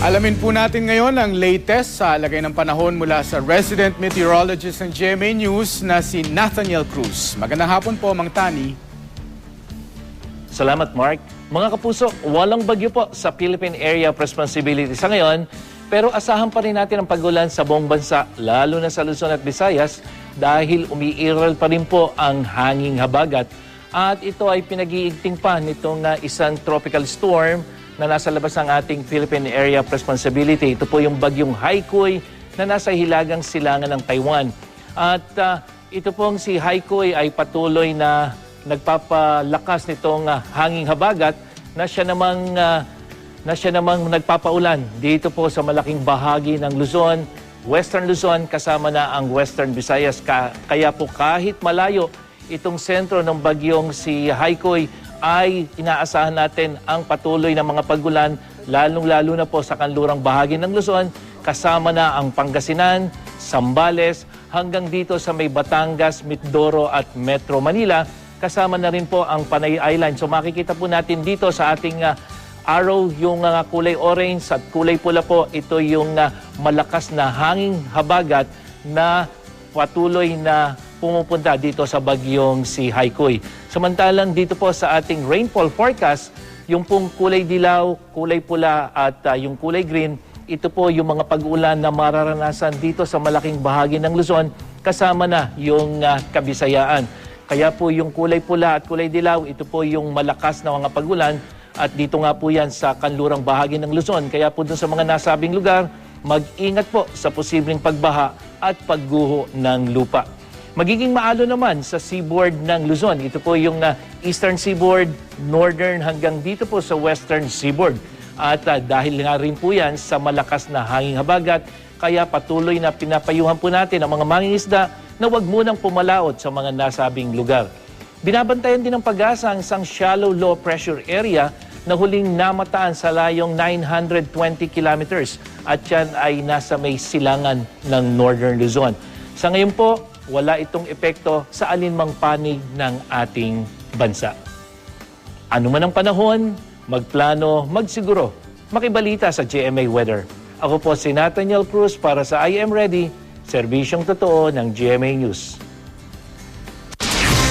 Alamin po natin ngayon ang latest sa lagay ng panahon mula sa resident meteorologist ng GMA News na si Nathaniel Cruz. Magandang hapon po, Mang Tani. Salamat, Mark. Mga kapuso, walang bagyo po sa Philippine Area of Responsibility sa ngayon, pero asahan pa rin natin ang pag-ulan sa buong bansa, lalo na sa Luzon at Visayas, dahil umiiral pa rin po ang hanging habagat. At ito ay pinag-iigting pa nitong isang tropical storm na nasa labas ng ating Philippine Area of Responsibility. Ito po yung bagyong Haikui na nasa hilagang silangan ng Taiwan. At ito pong si Haikui ay patuloy na nagpapalakas nitong hanging habagat na siya namang nagpapaulan dito po sa malaking bahagi ng Luzon, Western Luzon, kasama na ang Western Visayas. Kaya po kahit malayo itong sentro ng bagyong si Haikui, ay inaasahan natin ang patuloy na mga pagulan, lalong-lalo na po sa kanlurang bahagi ng Luzon, kasama na ang Pangasinan, Zambales, hanggang dito sa may Batangas, Mindoro at Metro Manila, kasama na rin po ang Panay Island. So makikita po natin dito sa ating arrow yung kulay orange at kulay pula po, ito yung malakas na hanging habagat na patuloy na pumupunta dito sa bagyong si Haikui. Samantalang dito po sa ating rainfall forecast, yung pong kulay dilaw, kulay pula at yung kulay green, ito po yung mga pag-ulan na mararanasan dito sa malaking bahagi ng Luzon, kasama na yung Kabisayaan. Kaya po yung kulay pula at kulay dilaw, ito po yung malakas na mga pag-ulan at dito nga po yan sa kanlurang bahagi ng Luzon. Kaya po dun sa mga nasabing lugar, mag-ingat po sa posibleng pagbaha at pagguho ng lupa. Magiging maalo naman sa seaboard ng Luzon. Ito po yung eastern seaboard, northern hanggang dito po sa western seaboard. At dahil nga rin po yan sa malakas na hanging habagat, kaya patuloy na pinapayuhan po natin ang mga mangingisda na huwag munang pumalaot sa mga nasabing lugar. Binabantayan din ng Pag-asa ang isang shallow low pressure area na huling namataan sa layong 920 kilometers at yan ay nasa may silangan ng northern Luzon. Sa ngayon po, wala itong epekto sa alinmang panig ng ating bansa. Ano man ang panahon, magplano, magsiguro, makibalita sa GMA Weather. Ako po si Nathaniel Cruz para sa I Am Ready, serbisyong totoo ng GMA News.